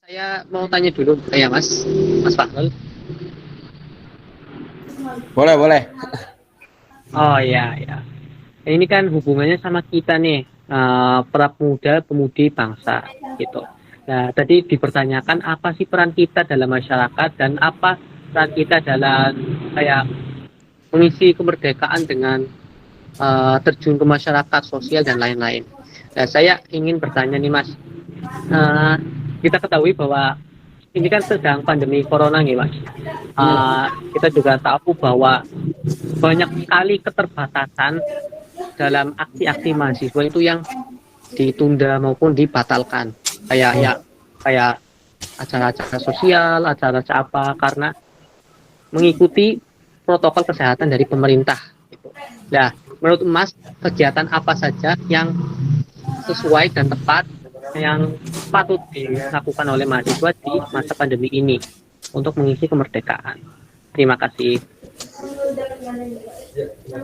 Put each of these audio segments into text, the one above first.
Saya mau tanya dulu ya Mas Fahrul. Boleh, boleh. Oh ya ya. Ini kan hubungannya sama kita nih, pemuda pemudi bangsa gitu. Nah tadi dipertanyakan apa sih peran kita dalam masyarakat dan apa peran kita dalam kayak mengisi kemerdekaan dengan terjun ke masyarakat sosial dan lain-lain. Nah saya ingin bertanya nih Mas, Eh, kita ketahui bahwa ini kan sedang pandemi corona nih Mas. Kita juga tahu bahwa banyak sekali keterbatasan dalam aksi-aksi mahasiswa itu yang ditunda maupun dibatalkan. Kayak ya kayak acara-acara sosial, acara-acara apa karena mengikuti protokol kesehatan dari pemerintah. Gitu. Nah, menurut Mas, kegiatan apa saja yang sesuai dan tepat yang patut dilakukan oleh mahasiswa di masa pandemi ini untuk mengisi kemerdekaan? Terima kasih.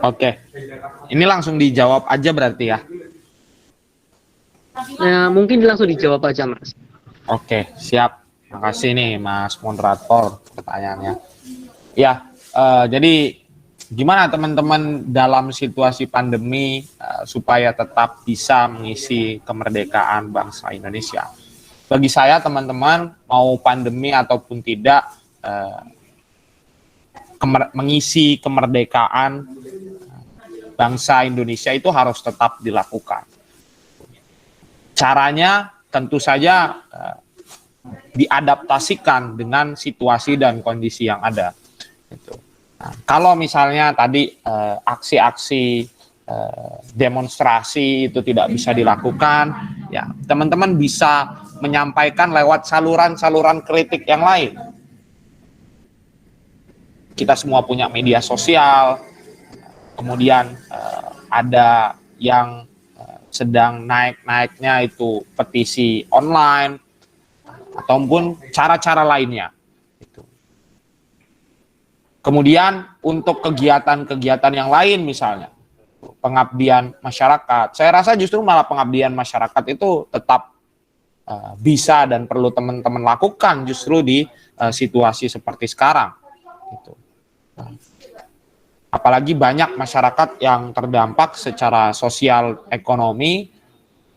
Oke. Ini langsung dijawab aja berarti ya. Nah, mungkin langsung dijawab aja, Mas. Oke, siap. Makasih nih Mas moderator pertanyaannya. Ya, jadi gimana teman-teman dalam situasi pandemi supaya tetap bisa mengisi kemerdekaan bangsa Indonesia? Bagi saya teman-teman, mau pandemi ataupun tidak, mengisi kemerdekaan bangsa Indonesia itu harus tetap dilakukan. Caranya tentu saja diadaptasikan dengan situasi dan kondisi yang ada. Gitu. Nah, kalau misalnya tadi aksi-aksi demonstrasi itu tidak bisa dilakukan, ya teman-teman bisa menyampaikan lewat saluran-saluran kritik yang lain. Kita semua punya media sosial, kemudian ada yang sedang naik-naiknya itu petisi online, ataupun cara-cara lainnya. Kemudian untuk kegiatan-kegiatan yang lain misalnya, pengabdian masyarakat, saya rasa justru malah pengabdian masyarakat itu tetap bisa dan perlu teman-teman lakukan justru di situasi seperti sekarang. Gitu. Apalagi banyak masyarakat yang terdampak secara sosial ekonomi,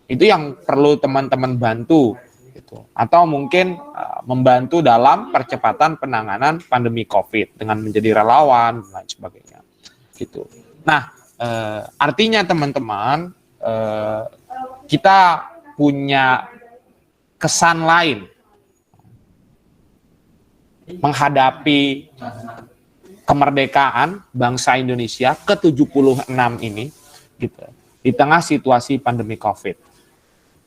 itu yang perlu teman-teman bantu. Gitu. Atau mungkin membantu dalam percepatan penanganan pandemi COVID dengan menjadi relawan dan lain sebagainya. Gitu. Nah, artinya teman-teman, kita punya kesan lain menghadapi kemerdekaan bangsa Indonesia ke-76 ini, gitu, di tengah situasi pandemi COVID.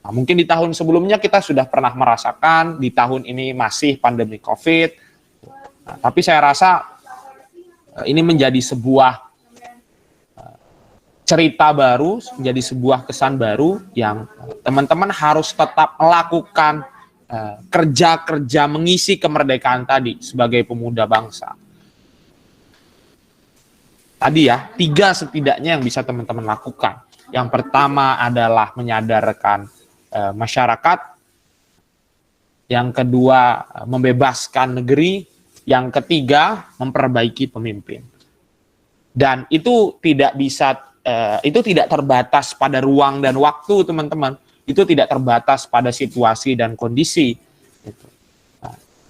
Nah, mungkin di tahun sebelumnya kita sudah pernah merasakan, di tahun ini masih pandemi COVID. Nah, tapi saya rasa ini menjadi sebuah cerita baru, menjadi sebuah kesan baru yang teman-teman harus tetap melakukan kerja-kerja mengisi kemerdekaan tadi sebagai pemuda bangsa. Tadi ya, 3 setidaknya yang bisa teman-teman lakukan. Yang pertama adalah menyadarkan masyarakat, yang kedua membebaskan negeri, yang ketiga memperbaiki pemimpin. Dan itu tidak bisa, itu tidak terbatas pada ruang dan waktu teman-teman, itu tidak terbatas pada situasi dan kondisi.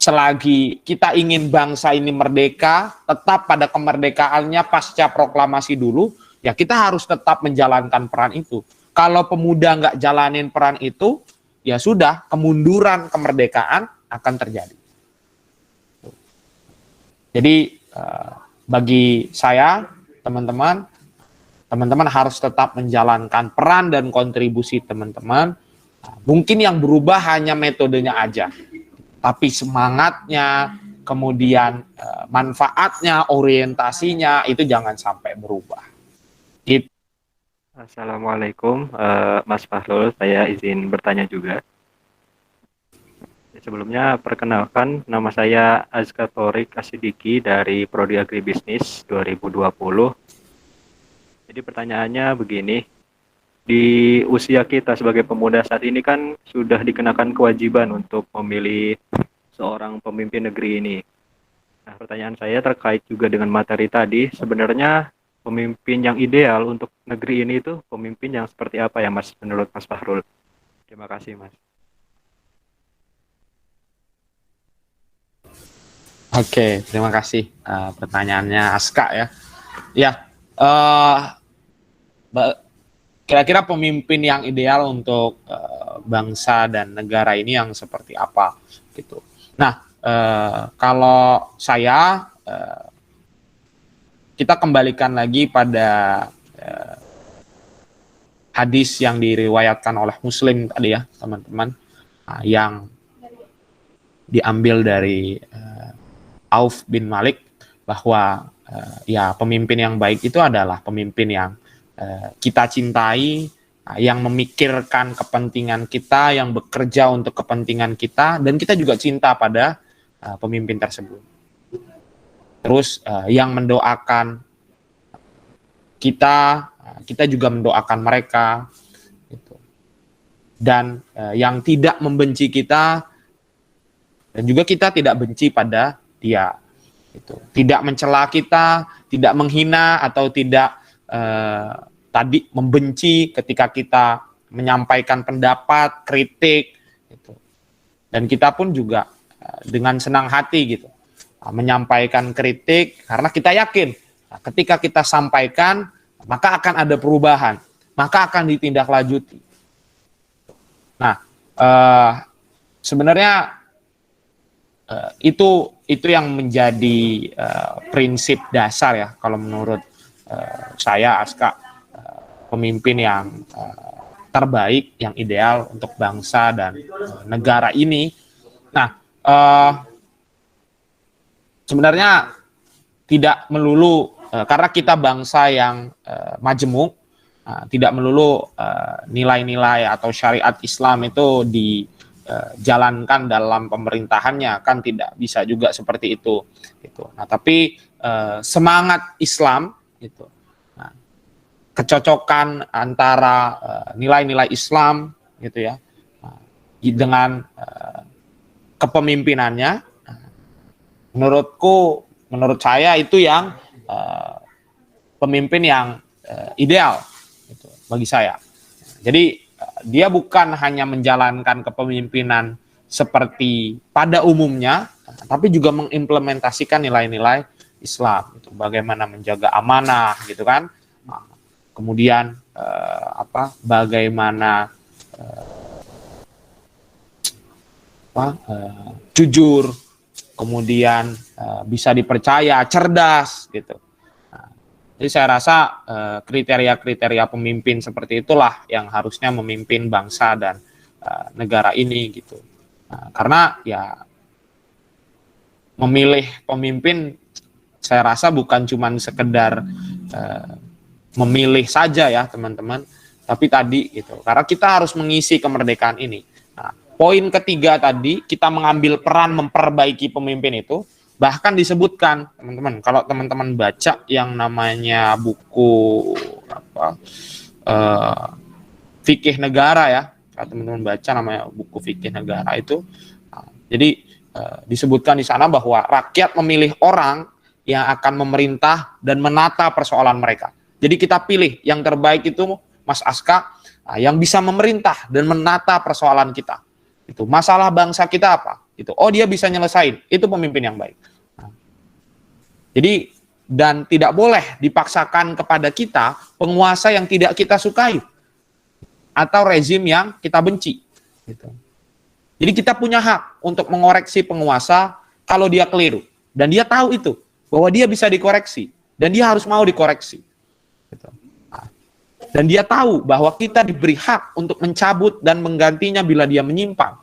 Selagi kita ingin bangsa ini merdeka, tetap pada kemerdekaannya pasca proklamasi dulu, ya kita harus tetap menjalankan peran itu. Kalau pemuda nggak jalanin peran itu, ya sudah, kemunduran kemerdekaan akan terjadi. Jadi bagi saya, teman-teman harus tetap menjalankan peran dan kontribusi teman-teman. Mungkin yang berubah hanya metodenya aja. Tapi semangatnya, kemudian manfaatnya, orientasinya, itu jangan sampai berubah. Gitu. Assalamualaikum, Mas Fahrul. Saya izin bertanya juga. Sebelumnya, perkenalkan, nama saya Azka Torik Asidiki dari Prodi Agribisnis 2020. Jadi pertanyaannya begini, di usia kita sebagai pemuda saat ini kan sudah dikenakan kewajiban untuk memilih seorang pemimpin negeri ini. Nah, pertanyaan saya terkait juga dengan materi tadi, sebenarnya pemimpin yang ideal untuk negeri ini itu pemimpin yang seperti apa ya Mas, menurut Mas Fahrul? Terima kasih Mas. Oke, terima kasih pertanyaannya Aska ya. Ya, eh, kira-kira pemimpin yang ideal untuk bangsa dan negara ini yang seperti apa gitu. Nah, kalau saya kita kembalikan lagi pada hadis yang diriwayatkan oleh Muslim tadi ya teman-teman, yang diambil dari Auf bin Malik, bahwa ya pemimpin yang baik itu adalah pemimpin yang kita cintai, yang memikirkan kepentingan kita, yang bekerja untuk kepentingan kita, dan kita juga cinta pada pemimpin tersebut. Terus yang mendoakan kita juga mendoakan mereka, gitu. Dan yang tidak membenci kita, dan juga kita tidak benci pada dia, gitu. Tidak mencela kita, tidak menghina atau tidak tadi membenci ketika kita menyampaikan pendapat, kritik, gitu. Dan kita pun juga dengan senang hati gitu menyampaikan kritik, karena kita yakin ketika kita sampaikan maka akan ada perubahan, maka akan ditindaklanjuti. Nah, sebenarnya itu yang menjadi prinsip dasar ya kalau menurut saya, Aska, pemimpin yang terbaik, yang ideal untuk bangsa dan negara ini. Nah, sebenarnya tidak melulu karena kita bangsa yang majemuk, tidak melulu nilai-nilai atau syariat Islam itu dijalankan dalam pemerintahannya, kan tidak bisa juga seperti itu. Gitu. Nah, tapi semangat Islam itu, nah, kecocokan antara nilai-nilai Islam gitu ya, dengan kepemimpinannya, menurut saya itu yang pemimpin yang ideal gitu, bagi saya. Jadi dia bukan hanya menjalankan kepemimpinan seperti pada umumnya, tapi juga mengimplementasikan nilai-nilai Islam, gitu. Bagaimana menjaga amanah, gitu kan? Kemudian bagaimana jujur, kemudian bisa dipercaya, cerdas, gitu. Nah, jadi saya rasa kriteria-kriteria pemimpin seperti itulah yang harusnya memimpin bangsa dan negara ini, gitu. Nah, karena ya memilih pemimpin, saya rasa bukan cuma sekedar memilih saja ya teman-teman, tapi tadi gitu. Karena kita harus mengisi kemerdekaan ini. Nah, poin ketiga tadi, kita mengambil peran memperbaiki pemimpin itu, bahkan disebutkan, teman-teman, kalau teman-teman baca yang namanya buku Fikih Negara ya, kalau teman-teman baca namanya buku Fikih Negara itu, jadi disebutkan di sana bahwa rakyat memilih orang yang akan memerintah dan menata persoalan mereka. Jadi kita pilih yang terbaik itu, Mas Aska, yang bisa memerintah dan menata persoalan kita. Itu masalah bangsa kita apa? Itu, oh dia bisa nyelesain, itu pemimpin yang baik. Nah, jadi dan tidak boleh dipaksakan kepada kita penguasa yang tidak kita sukai atau rezim yang kita benci. Gitu. Jadi kita punya hak untuk mengoreksi penguasa kalau dia keliru, dan dia tahu itu bahwa dia bisa dikoreksi dan dia harus mau dikoreksi. Gitu. Dan dia tahu bahwa kita diberi hak untuk mencabut dan menggantinya bila dia menyimpang.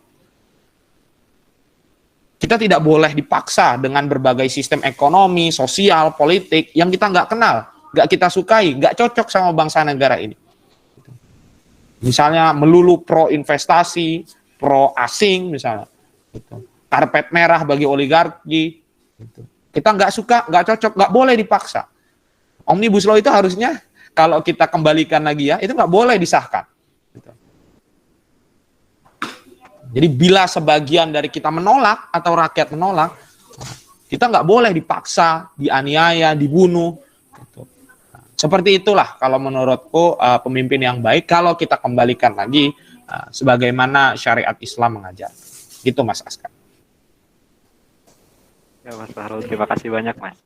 Kita tidak boleh dipaksa dengan berbagai sistem ekonomi, sosial, politik yang kita nggak kenal, nggak kita sukai, nggak cocok sama bangsa negara ini. Misalnya melulu pro investasi, pro asing misalnya. Karpet merah bagi oligarki. Kita nggak suka, nggak cocok, nggak boleh dipaksa. Omnibus Law itu harusnya kalau kita kembalikan lagi ya, itu nggak boleh disahkan. Gitu. Jadi bila sebagian dari kita menolak atau rakyat menolak, kita nggak boleh dipaksa, dianiaya, dibunuh. Gitu. Nah, seperti itulah kalau menurutku pemimpin yang baik kalau kita kembalikan lagi sebagaimana syariat Islam mengajar. Gitu Mas Askar. Ya Mas Fahrul, terima kasih banyak Mas.